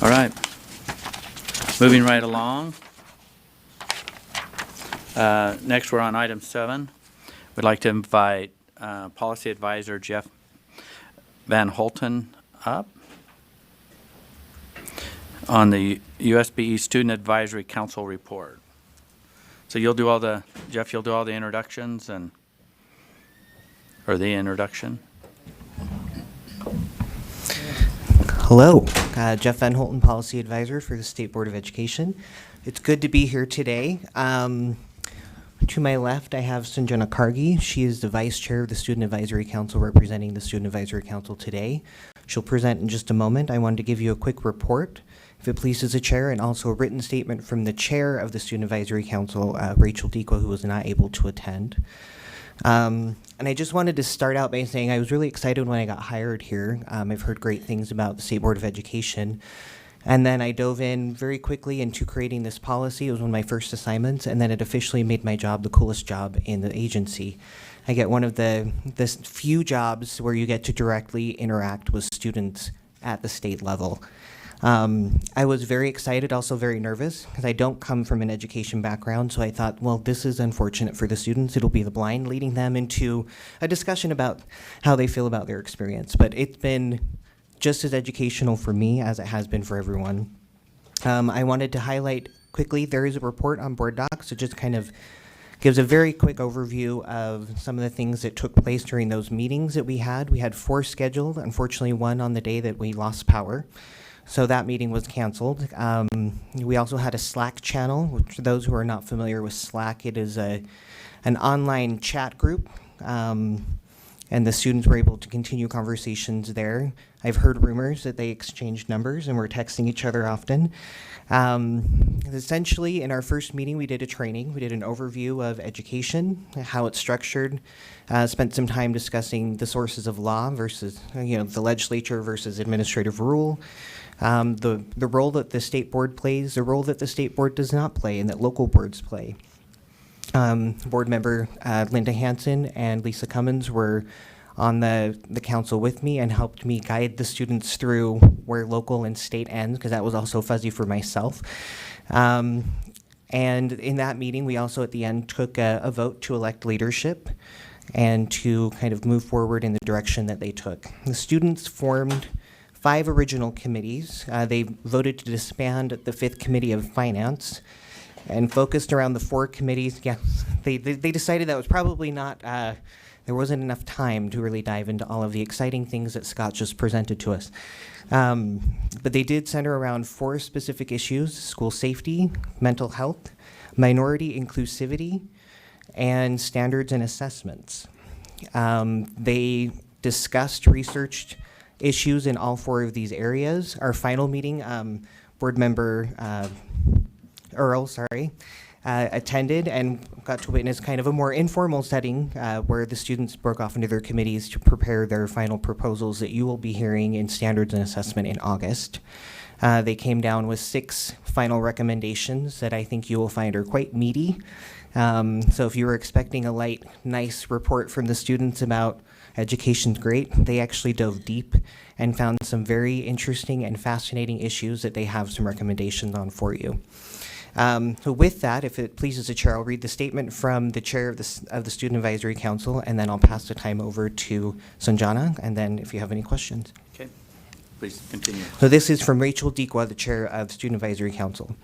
All right. Moving right along. Next, we're on item 7. We'd like to invite Policy Advisor Jeff Van Holten up on the USBE Student Advisory Council report. So you'll do all the, Jeff, you'll do all the introductions or the introduction. Hello, Jeff Van Holten, Policy Advisor for the State Board of Education. It's good to be here today. To my left, I have Sanjana Kargi. She is the Vice Chair of the Student Advisory Council, representing the Student Advisory Council today. She'll present in just a moment. I wanted to give you a quick report, if it pleases the Chair, and also a written statement from the Chair of the Student Advisory Council, Rachel Dequa, who was not able to attend. And I just wanted to start out by saying I was really excited when I got hired here. I've heard great things about the State Board of Education. And then I dove in very quickly into creating this policy. It was one of my first assignments, and then it officially made my job the coolest job in the agency. I get one of the few jobs where you get to directly interact with students at the state level. I was very excited, also very nervous, because I don't come from an education background, so I thought, well, this is unfortunate for the students. It'll be the blind leading them into a discussion about how they feel about their experience. But it's been just as educational for me as it has been for everyone. I wanted to highlight quickly, there is a report on Board Docs. It just kind of gives a very quick overview of some of the things that took place during those meetings that we had. We had 4 scheduled, unfortunately one on the day that we lost power. So that meeting was canceled. We also had a Slack channel, which for those who are not familiar with Slack, it is an online chat group, and the students were able to continue conversations there. I've heard rumors that they exchanged numbers and were texting each other often. Essentially, in our first meeting, we did a training. We did an overview of education, how it's structured, spent some time discussing the sources of law versus, the legislature versus administrative rule, the role that the state board plays, the role that the state board does not play, and that local boards play. Board member Linda Hansen and Lisa Cummins were on the council with me and helped me guide the students through where local and state ends, because that was also fuzzy for myself. And in that meeting, we also at the end took a vote to elect leadership and to kind of move forward in the direction that they took. The students formed 5 original committees. They voted to disband the 5th Committee of Finance and focused around the 4 committees. Yeah, they decided that was probably not, there wasn't enough time to really dive into all of the exciting things that Scott just presented to us. But they did center around 4 specific issues: school safety, mental health, minority inclusivity, and standards and assessments. They discussed, researched issues in all 4 of these areas. Our final meeting, board member Earl, attended and got to witness kind of a more informal setting where the students broke off into their committees to prepare their final proposals that you will be hearing in standards and assessment in August. They came down with 6 final recommendations that I think you will find are quite meaty. So if you were expecting a light, nice report from the students about education's great, they actually dove deep and found some very interesting and fascinating issues that they have some recommendations on for you. So with that, if it pleases the Chair, I'll read the statement from the Chair of the Student Advisory Council, and then I'll pass the time over to Sanjana, and then if you have any questions. Okay, please continue. So this is from Rachel Dequa, the Chair of the Student Advisory Council.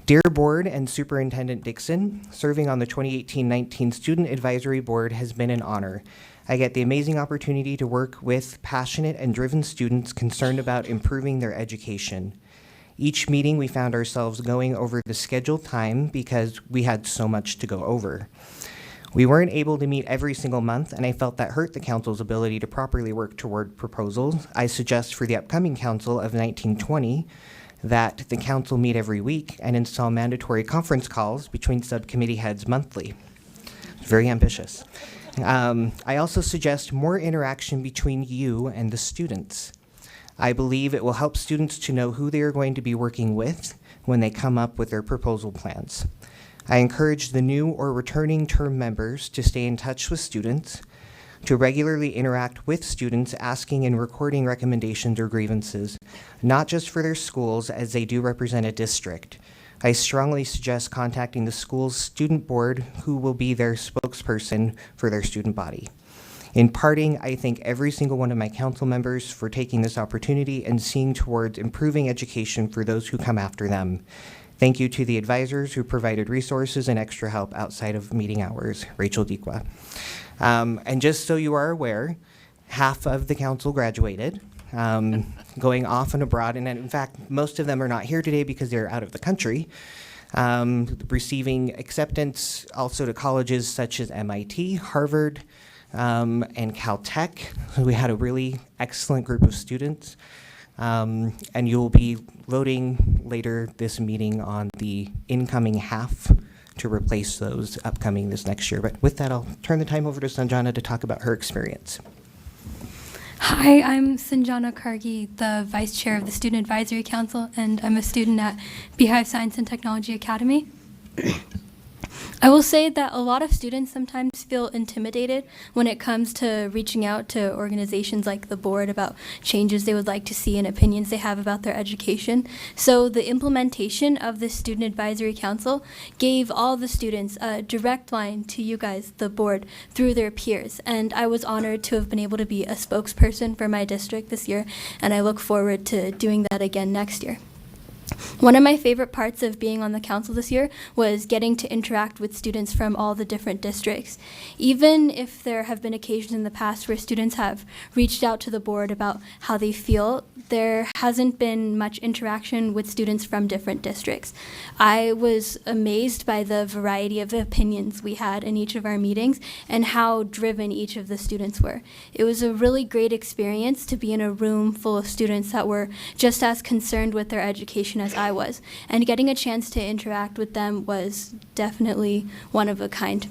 Dear Board and Superintendent Dixon, serving on the 2018-19 Student Advisory Board has been an honor. I get the amazing opportunity to work with passionate and driven students concerned about improving their education. Each meeting, we found ourselves going over the scheduled time because we had so much to go over. We weren't able to meet every single month, and I felt that hurt the council's ability to properly work toward proposals. I suggest for the upcoming council of 1920 that the council meet every week and install mandatory conference calls between subcommittee heads monthly. Very ambitious. I also suggest more interaction between you and the students. I believe it will help students to know who they are going to be working with when they come up with their proposal plans. I encourage the new or returning term members to stay in touch with students, to regularly interact with students asking and recording recommendations or grievances, not just for their schools as they do represent a district. I strongly suggest contacting the school's student board, who will be their spokesperson for their student body. In parting, I thank every single one of my council members for taking this opportunity and seeing towards improving education for those who come after them. Thank you to the advisors who provided resources and extra help outside of meeting hours. Rachel Dequa. And just so you are aware, half of the council graduated, going off and abroad. And in fact, most of them are not here today because they're out of the country, receiving acceptance also to colleges such as MIT, Harvard, and Caltech. So we had a really excellent group of students. And you'll be voting later this meeting on the incoming half to replace those upcoming this next year. But with that, I'll turn the time over to Sanjana to talk about her experience. Hi, I'm Sanjana Kargi, the Vice Chair of the Student Advisory Council, and I'm a student at Beehive Science and Technology Academy. I will say that a lot of students sometimes feel intimidated when it comes to reaching out to organizations like the board about changes they would like to see and opinions they have about their education. So the implementation of the Student Advisory Council gave all the students a direct line to you guys, the board, through their peers. And I was honored to have been able to be a spokesperson for my district this year, and I look forward to doing that again next year. One of my favorite parts of being on the council this year was getting to interact with students from all the different districts. Even if there have been occasions in the past where students have reached out to the board about how they feel, there hasn't been much interaction with students from different districts. I was amazed by the variety of opinions we had in each of our meetings and how driven each of the students were. It was a really great experience to be in a room full of students that were just as concerned with their education as I was, and getting a chance to interact with them was definitely one of a kind.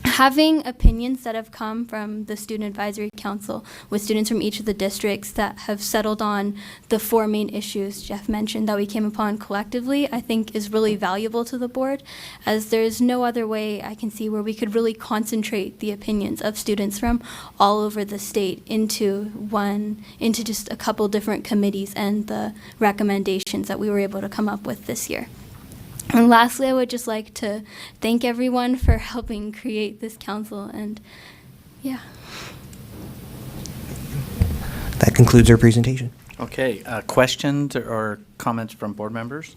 Having opinions that have come from the Student Advisory Council with students from each of the districts that have settled on the four main issues Jeff mentioned that we came upon collectively, I think is really valuable to the board, as there's no other way I can see where we could really concentrate the opinions of students from all over the state into just a couple different committees and the recommendations that we were able to come up with this year. And lastly, I would just like to thank everyone for helping create this council, and yeah. That concludes our presentation. Okay, questions or comments from board members?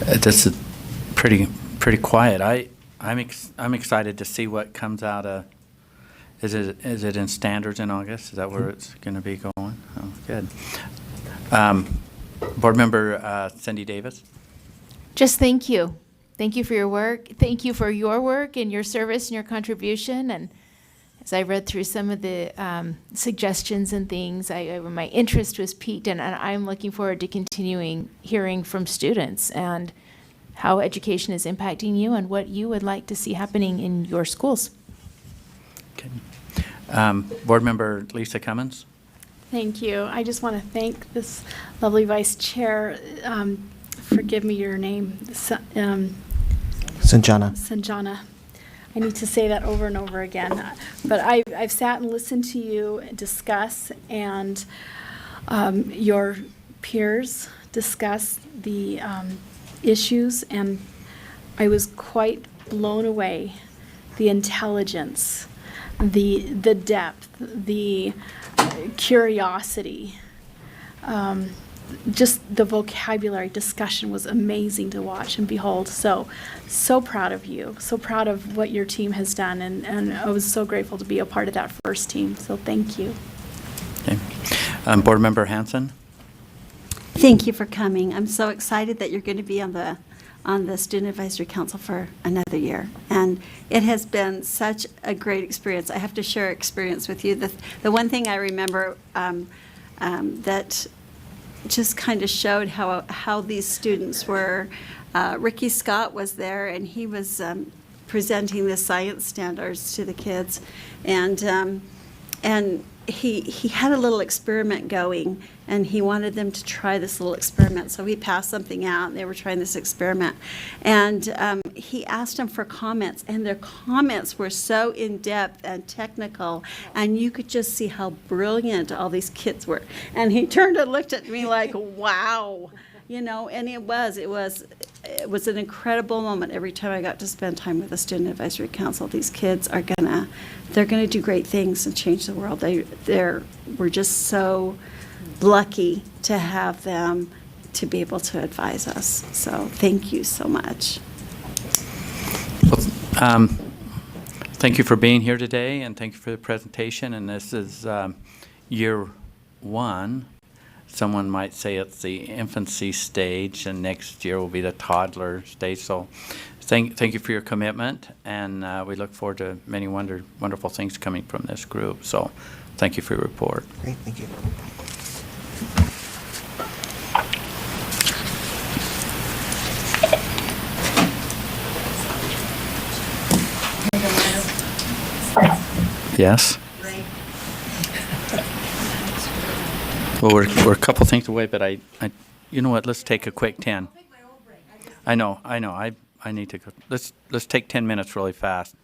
This is pretty quiet. I'm excited to see what comes out of. Is it in standards in August? Is that where it's going to be going? Oh, good. Board Member Cindy Davis. Just thank you. Thank you for your work. Thank you for your work and your service and your contribution. And as I read through some of the suggestions and things, my interest was piqued, and I'm looking forward to continuing hearing from students and how education is impacting you and what you would like to see happening in your schools. Okay. Board Member Lisa Cummins. Thank you. I just want to thank this lovely vice chair. Forgive me your name, Sanjana. Sanjana. I need to say that over and over again. But I've sat and listened to you discuss, and your peers discuss the issues, and I was quite blown away. The intelligence, the depth, the curiosity, just the vocabulary discussion was amazing to watch and behold. So proud of you, so proud of what your team has done, and I was so grateful to be a part of that first team, so thank you. Okay. Board Member Hanson. Thank you for coming. I'm so excited that you're going to be on the Student Advisory Council for another year. And it has been such a great experience. I have to share experience with you. The one thing I remember that just kind of showed how these students were, Ricky Scott was there, and he was presenting the science standards to the kids. And he had a little experiment going, and he wanted them to try this little experiment. So he passed something out, and they were trying this experiment. And he asked them for comments, and their comments were so in-depth and technical, and you could just see how brilliant all these kids were. And he turned and looked at me like, wow. You know, and it was an incredible moment every time I got to spend time with the Student Advisory Council. These kids are they're gonna do great things and change the world. We're just so lucky to have them to be able to advise us. So thank you so much. Thank you for being here today, and thank you for the presentation. And this is year one. Someone might say it's the infancy stage, and next year will be the toddler stage. So thank you for your commitment, and we look forward to many wonderful things coming from this group. So thank you for your report. Great, thank you. Yes? Well, we're a couple things away, but I you know what? Let's take a quick 10. I know. I need to go. Let's take 10 minutes really fast.